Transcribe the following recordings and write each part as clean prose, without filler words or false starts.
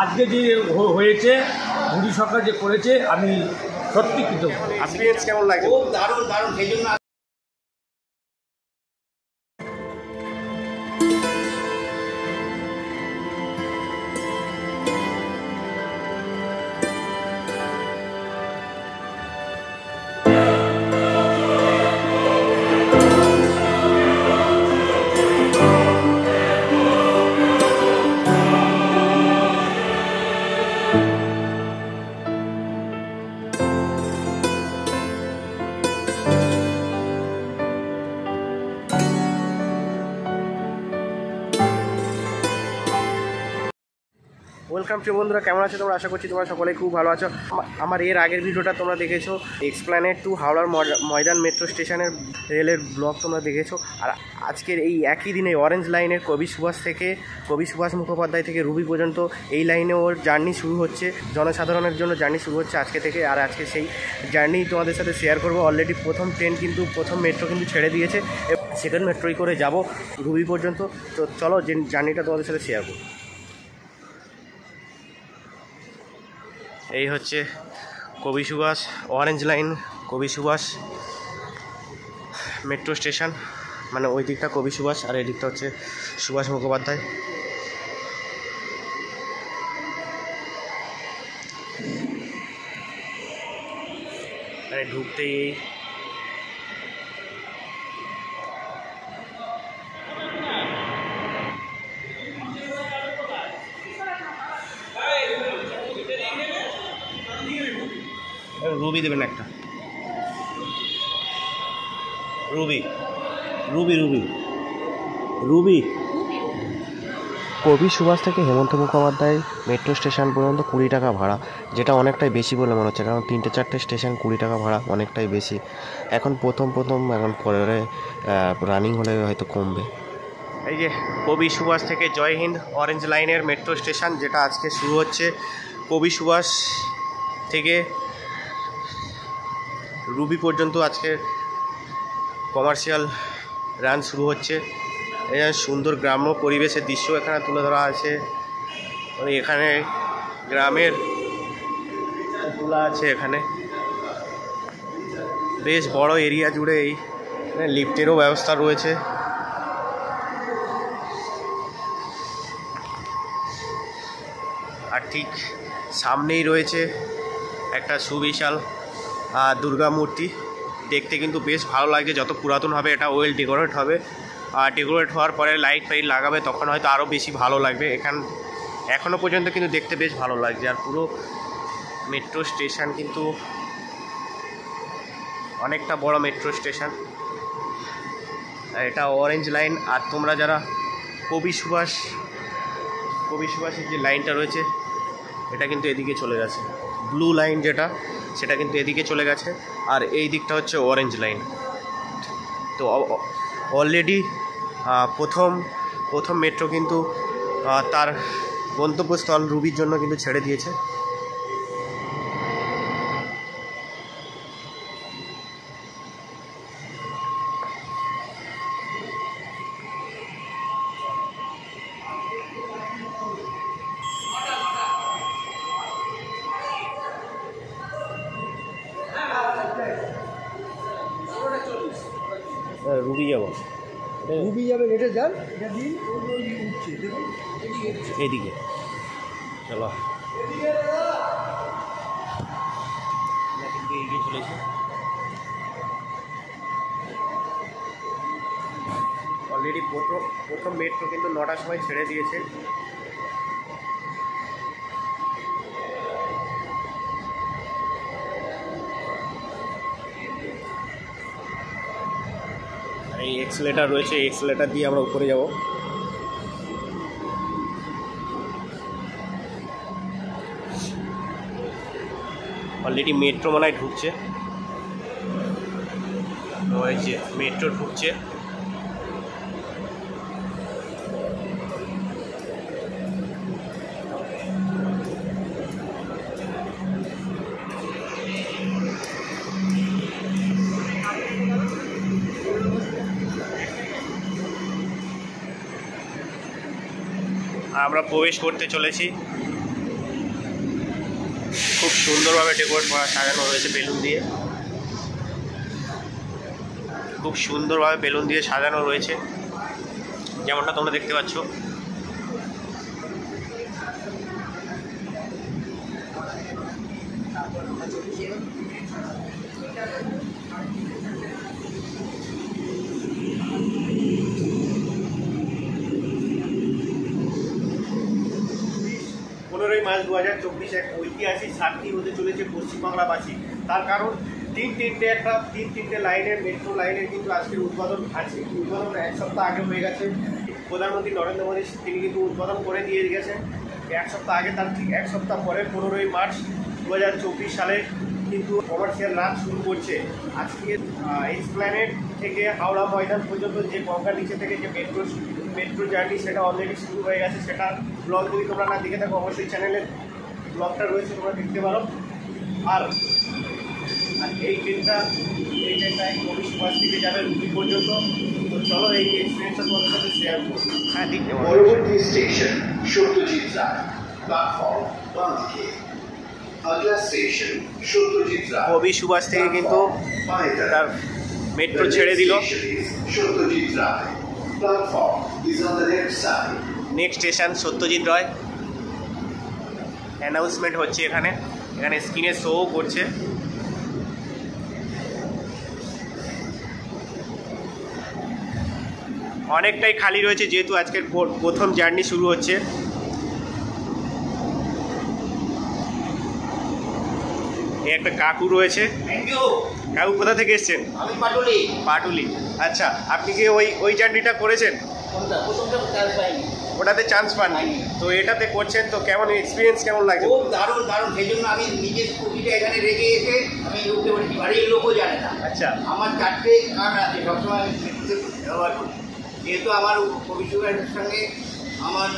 আজকে যে হয়েছে মোদী সরকার যে করেছে আমি সত্যি কৃতজ্ঞ। এক্সপিরিয়েন্স কেমন লাগে? খুব দারুণ দারুণ, সেই জন্য ওয়েলকাম টু বন্ধুরা, কেমন আছো তোমরা? আশা করছি তোমরা সকলেই খুব ভালো আছো। আমার এর আগের ভিডিওটা তোমরা দেখেছো, এক্সপ্ল্যানেড টু হাওড়ার ময়দান মেট্রো স্টেশনের রেলের ব্লগ তোমরা দেখেছো। আর আজকের এই একই দিনে অরেঞ্জ লাইনের কবি সুভাষ মুখোপাধ্যায় থেকে রুবি পর্যন্ত এই লাইনে ওর জার্নি শুরু হচ্ছে, জনসাধারণের জন্য জার্নি শুরু হচ্ছে আজকে থেকে। আর আজকে সেই জার্নি তোমাদের সাথে শেয়ার করবো। অলরেডি প্রথম মেট্রো কিন্তু ছেড়ে দিয়েছে, সেকেন্ড মেট্রোই করে যাব রুবি পর্যন্ত। তো চলো জার্নিটা তোমাদের সাথে শেয়ার করবো। এই হচ্ছে কবি সুভাষ অরেঞ্জ লাইন, কবি সুভাষ মেট্রো স্টেশন, মানে ওই দিকটা কবি সুভাষ আর এই দিকটা হচ্ছে সুভাষ মুখোপাধ্যায়। আর ঢুকতেই এই রুবি দেবেন একটা, রুবি রুবি রুবি রুবি কবি সুভাষ থেকে হেমন্ত মুখোপাধ্যায় মেট্রো স্টেশন পর্যন্ত 20 টাকা ভাড়া, যেটা অনেকটাই বেশি বলে মনে হচ্ছে, কারণ 3-4টে স্টেশন 20 টাকা ভাড়া অনেকটাই বেশি। এখন প্রথম এখন পরে রানিং হলে হয়তো কমবে। এই যে কবি সুভাষ থেকে জয় হিন্দ অরেঞ্জ লাইনের মেট্রো স্টেশন, যেটা আজকে শুরু হচ্ছে কবি সুভাষ থেকে রুবি পর্যন্ত। আজকে কমার্শিয়াল রান শুরু হচ্ছে। এই সুন্দর গ্রাম্য পরিবেশের দৃশ্য এখানে তুলে ধরা আছে, মানে এখানে গ্রামের তোলা আছে। এখানে বেশ বড় এরিয়া জুড়ে এই লিফটেরও ব্যবস্থা রয়েছে। আর ঠিক সামনেই রয়েছে একটা সুবিশাল দুর্গা মূর্তি, দেখতে কিন্তু বেশ ভালো লাগছে। যত পুরাতন হবে এটা ওয়েল ডেকোরেট হবে, আর ডেকোরেট হওয়ার পরে লাইট ফাইট লাগাবে তখন হয়তো আরও বেশি ভালো লাগবে। এখনও পর্যন্ত কিন্তু দেখতে বেশ ভালো লাগছে। আর পুরো মেট্রো স্টেশন কিন্তু অনেকটা বড় মেট্রো স্টেশন। এটা অরেঞ্জ লাইন। আর তোমরা যারা কবি সুভাষের যে লাইনটা রয়েছে এটা কিন্তু এদিকে চলে গেছে, ব্লু লাইন যেটা সেটা কিন্তু এদিকে চলে গেছে, আর এই দিকটা হচ্ছে অরেঞ্জ লাইন। তো অলরেডি প্রথম মেট্রো কিন্তু তার গন্তব্যস্থল রুবির জন্য কিন্তু ছেড়ে দিয়েছে। রুবি যাবে এটা যান, এটা দিন উঠছে এইদিকে। চলো এগিয়ে চলেছে। অলরেডি প্রথম মেট্রো কিন্তু 9টার সময় ছেড়ে দিয়েছে। এই এক্সেলেটার রয়েছে, এক্সেলেটার দিয়ে আমরা উপরে যাব। অলরেডি মেট্রো মনে হয় ঢুকছে, ওই যে মেট্রো ঢুকছে। আমরা প্রবেশ করতে চলেছি খুব সুন্দরভাবে ডেকোরেট করা সাজানো রয়েছে বেলুন দিয়ে, খুব সুন্দরভাবে বেলুন দিয়ে সাজানো রয়েছে যেমনটা তোমরা দেখতে পাচ্ছ। মার্চ 2024 এক ঐতিহাসিক সাক্ষী হতে চলেছে পশ্চিমবাংলাবাসী। তার কারণ তিনটে লাইনের মেট্রো লাইনের কিন্তু আজকের উদ্বোধন আছে। উদ্বোধন এক সপ্তাহ আগে হয়ে গেছে। প্রধানমন্ত্রী নরেন্দ্র মোদী তিনি কিন্তু উদ্বোধন করে দিয়ে গেছেন এক সপ্তাহ আগে। তার ঠিক এক সপ্তাহ পরে 15ই মার্চ 2024 সালে কিন্তু কমার্শিয়াল রান শুরু করছে। আজকে এক্সপ্ল্যানেড থেকে হাওড়া ময়দান পর্যন্ত যে গঙ্গার নিচে থেকে যে মেট্রো জার্নি সেটা অলরেডি শুরু হয়ে গেছে। সেটা ব্লগ যদি তোমরা না দেখে থাকো অবশ্যই চ্যানেলের ব্লগটা রয়েছে, তোমরা দেখতে পারো। আর এই ট্রেনটায় কবি সুভাষ থেকে যাবে রুবি পর্যন্ত। তো চলো এই এক্সপিরিয়েন্সটা তোমাদের সাথে শেয়ার করবো। হ্যাঁ, ঠিক। পরবর্তী স্টেশন সত্যজিৎ রায়, প্ল্যাটফর্ম বাঁদিকে। আগলা স্টেশন সত্যজিৎ রায়। কবি সুভাষ থেকে কিন্তু তার মেট্রো ছেড়ে দিল। Satyajit Ray, platform is on the left side. Next station Satyajit Ray. Announcement হচ্ছে এখানে স্ক্রিনে শো করছে। অনেকটাই খালি রয়েছে যেহেতু আজকের প্রথম জার্নি শুরু হচ্ছে। একটা কাকু রয়েছে। কাকু কোথা থেকে এসছেন? আমি পাটুলি। আচ্ছা, আপনি কি ওই জার্নিটা করেছেন? ওটাতে চান্স পান, তো এটাতে করছেন, তো কেমন এক্সপিরিয়েন্স কেমন লাগে? খুব দারুণ সেই জন্য আমি নিজের স্কুটিটা এখানে রেখে এসে আমি উঠতে পারছি, বাড়ির লোকও জানে না। আচ্ছা, আমার 4টে কার্ড আছে, সবসময় আমি ব্যবহার করি। যেহেতু আমার কবি সুভাষের সঙ্গে আমার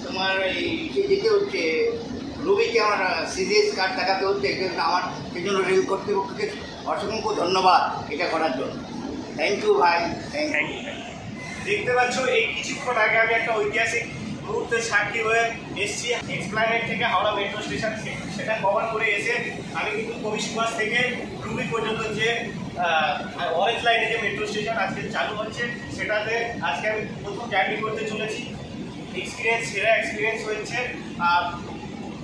তোমার সে যেতে হচ্ছে রবিকে আমার সিরিয়াস কার্ড দেখাতে হচ্ছে, কিন্তু আমার সেই জন্য রেল কর্তৃপক্ষকে অসংখ্য ধন্যবাদ এটা করার জন্য। থ্যাংক ইউ ভাই, থ্যাংক ইউ। দেখতে পাচ্ছ এই কিছুক্ষণ আগে আমি একটা ঐতিহাসিক মুহূর্তের সাক্ষী হয়ে এসছি। এক্সপ্ল্যানেড থেকে হাওড়া মেট্রো স্টেশন সেটা কভার করে এসে আমি কিন্তু কবি সুভাষ থেকে রুবি পর্যন্ত যে অরেঞ্জ লাইনে যে মেট্রো স্টেশন আজকে চালু হচ্ছে সেটাতে আজকে আমি প্রথম জার্নি করতে চলেছি। সেরা এক্সপিরিয়েন্স হয়েছে। আর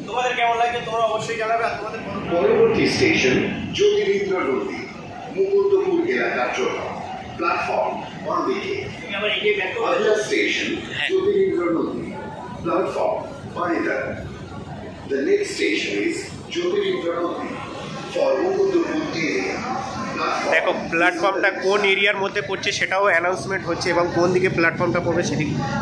তোমাদের কেমন লাগে তোমরা অবশ্যই জানাবে। আর তোমাদের পরবর্তী স্টেশন জ্যোতিরিন্দ্র নদী, মুকুন্দপুর এলাকার জন্য, প্ল্যাটফর্ম বাঁদিকে। আগলা স্টেশন জ্যোতিরিন্দ্র নদী, প্ল্যাটফর্ম বাঁদিকে। The next station is Jyotirindra নদী for মুকুন্দপুর area. দেখো প্ল্যাটফর্মটা কোন এরিয়ার মধ্যে পড়ছে সেটাও অ্যানাউন্সমেন্ট হচ্ছে এবং কোন দিকে প্ল্যাটফর্মটা পড়বে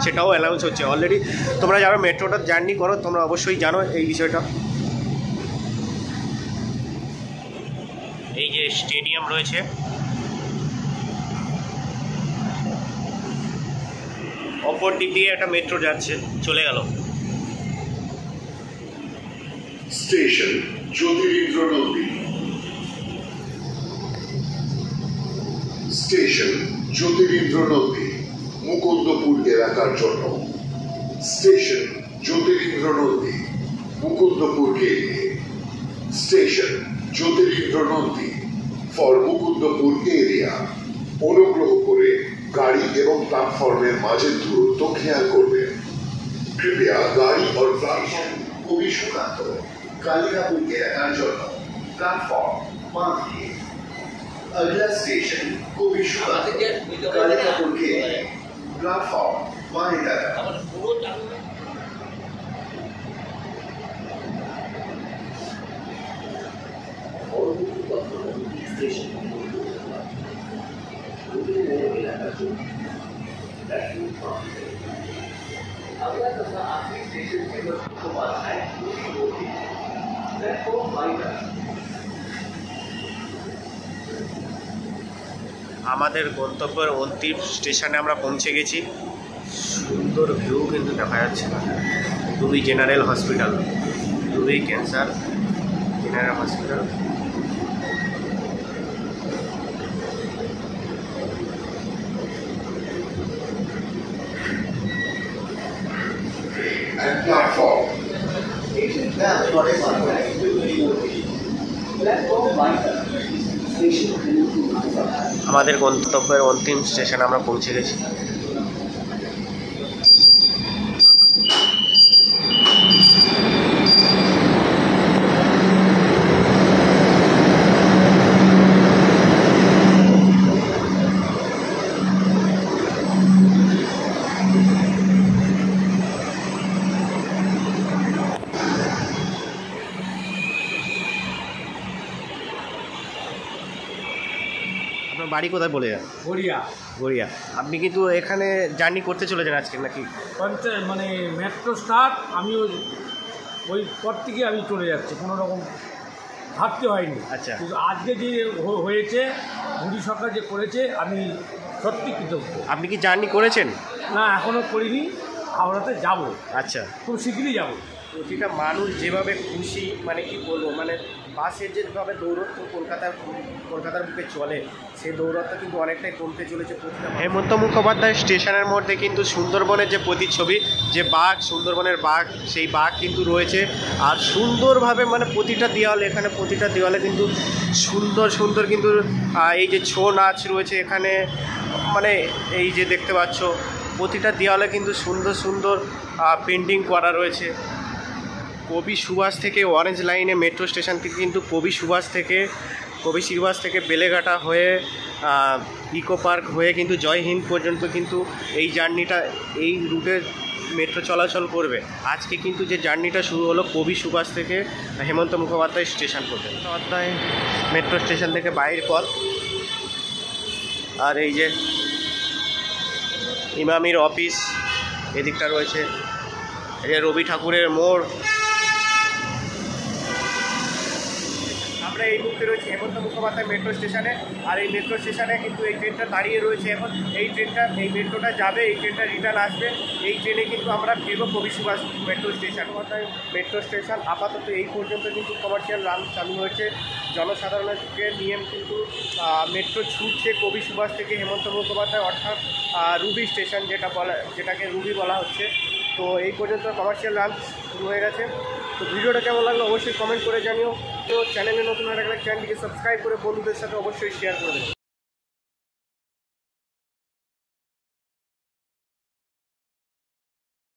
সেটাও অ্যানাউন্স হচ্ছে। অলরেডি তোমরা যারা মেট্রোটা জার্নি করো তোমরা অবশ্যই জানো এই বিষয়টা। এই যে স্টেডিয়াম রয়েছে, অপর দিক দিয়ে একটা মেট্রো যাচ্ছে, চলে গেল। স্টেশন জ্যোতিরিন্দ্র নদী, স্টেশন জ্যোতিরিন্দ্র নদী, মুকুন্দপুর এলাকার জন্য। স্টেশন জ্যোতিরিন্দ্র নদী, মুকুন্দপুরকে স্টেশন জ্যোতিরিন্দ্র নদী ফর মুকুন্দপুর এরিয়া। অনুগ্রহ করে গাড়ি এবং প্ল্যাটফর্মের মাঝের দূরত্ব খেয়াল করবেন। কৃপয়া গাড়ি और প্ল্যাটফর্ম খুবই সুকান্ত কালিকাপুর এলাকার জন্য, প্ল্যাটফর্ম বাঁদিকে। अगला स्टेशन कवि सुकांत कालिकापुर के प्लेटफॉर्म बाएं तरफ। अगला तथा आखिरी स्टेशन केवल है प्लेटफॉर्म बाएं तरफ। আমাদের গন্তব্যের অন্তিম স্টেশনে আমরা পৌঁছে গেছি। সুন্দর ভিউ কিন্তু দেখা যাচ্ছে না। Ruby general hospital, Ruby cancer general hospital. And platform আমাদের গন্তব্যের অন্তিম স্টেশনে আমরা পৌঁছে গেছি। আপনার বাড়ি কোথায় বলে যান? গড়িয়া গড়িয়া। আপনি কিন্তু এখানে জার্নি করতে চলেছেন আজকে নাকি? মানে মেট্রো স্টার্ট আমি ওই পর থেকে আমি চলে যাচ্ছি, কোনো রকম ভাবতে হয়নি। আচ্ছা। কিন্তু আজকে যে হয়েছে মোদী সরকার যে করেছে আমি সত্যি কৃতজ্ঞ। আপনি কি জার্নি করেছেন? না, এখনও করিনি, হাওড়াতে যাব, আচ্ছা। খুব শীঘ্রই যাব। প্রতিটা মানুষ যেভাবে খুশি, মানে কি বলবো, মানে বাসের যেভাবে দৌড়ত্ব কলকাতার বুকে চলে, সেই দৌড়ত্ব কিন্তু অনেকটাই কমতে চলেছে প্রতিটা। হেমন্ত মুখোপাধ্যায় স্টেশনের মধ্যে কিন্তু সুন্দরবনের যে প্রতিচ্ছবি, যে বাঘ, সুন্দরবনের বাঘ, সেই বাঘ কিন্তু রয়েছে। আর সুন্দরভাবে মানে প্রতিটা দেওয়ালে, এখানে প্রতিটা দেওয়ালে কিন্তু সুন্দর সুন্দর কিন্তু এই যে ছৌ নাচ রয়েছে এখানে, মানে এই যে দেখতে পাচ্ছ প্রতিটা দেওয়ালে কিন্তু সুন্দর সুন্দর পেন্টিং করা রয়েছে। কবি সুভাষ থেকে অরেঞ্জ লাইনে মেট্রো স্টেশন থেকে কিন্তু কবি সুভাষ থেকে বেলেঘাটা হয়ে ইকো পার্ক হয়ে কিন্তু জয় হিন্দ পর্যন্ত কিন্তু এই জার্নিটা, এই রুটে মেট্রো চলাচল করবে। আজকে কিন্তু যে জার্নিটা শুরু হলো কবি সুভাষ থেকে হেমন্ত মুখোপাধ্যায় স্টেশন পর্যন্ত। মুখোপাধ্যায় মেট্রো স্টেশন থেকে বাইর পথ। আর এই যে ইমামির অফিস এদিকটা রয়েছে, এই যে রবি ঠাকুরের মোড়। আমরা এই মুহূর্তে রয়েছে হেমন্ত মুখোপাধ্যায় মেট্রো স্টেশনে। আর এই মেট্রো স্টেশনে কিন্তু এই ট্রেনটা দাঁড়িয়ে রয়েছে এখন। এই মেট্রোটা যাবে, এই ট্রেনটা রিটার্ন আসবে। এই ট্রেনে কিন্তু আমরা ফিরবো Kavi Subhash metro station. Metro station আপাতত এই পর্যন্ত কিন্তু কমার্শিয়াল রান চালু হয়েছে। জনসাধারণকে নিয়ে কিন্তু মেট্রো ছুটছে কবি সুভাষ থেকে হেমন্ত মুখোপাধ্যায়, অর্থাৎ রুবি স্টেশন যেটাকে রুবি বলা হচ্ছে। তো এই পর্যন্ত কমার্শিয়াল রান শুরু হয়ে গেছে। তো ভিডিওটা কেমন লাগলো অবশ্যই কমেন্ট করে জানিও। তো চ্যানেলে নতুন হয়ে থাকলে চ্যানেলটিকে সাবস্ক্রাইব করে বন্ধুদের সাথে অবশ্যই শেয়ার করে দেবেন।